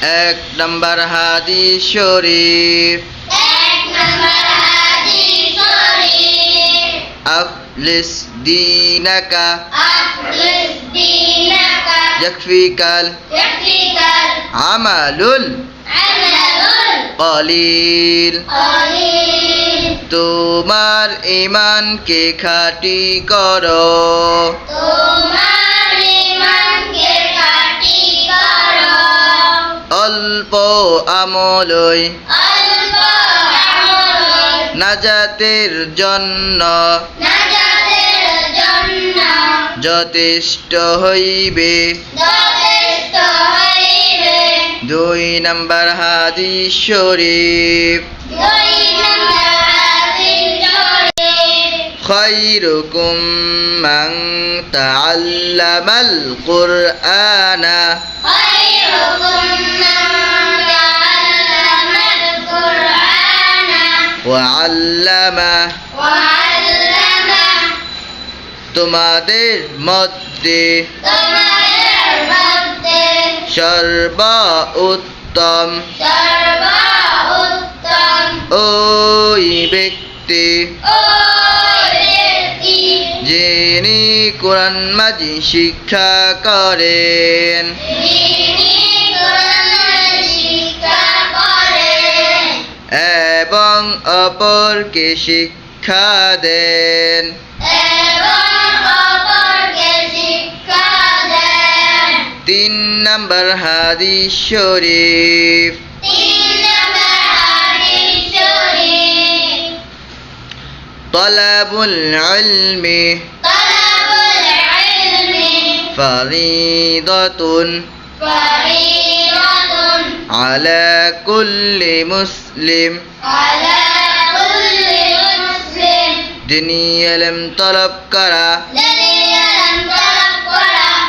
এক নাম্বার হাদিস শরীফ আফলিস দীনাকা ইয়াকফিকাল আমালুল কলিল তোমার ঈমানকে খাঁটি করো অল্প আমলই নাজাতের জন্য যথেষ্ট হইবে। 2 নাম্বার হাদিস শরীফ খায়রুকুম মান তাআল্লামাল কুরআনা ওয়া আল্লামাহ তোমাদের মধ্যে সর্বোত্তম ওই ব্যক্তি যিনি কোরআন মাজিদ শিক্ষা করেন এবং অপরকে শিক্ষা দেন। 3 নাম্বার হাদিস শরীফ তালাবুল ইলমি ফারিদাতুন আলা কুল্লি মুসলিম দিনী ইলম তলব করা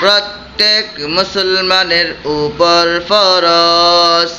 প্রত্যেক মুসলমানের উপর ফরজ।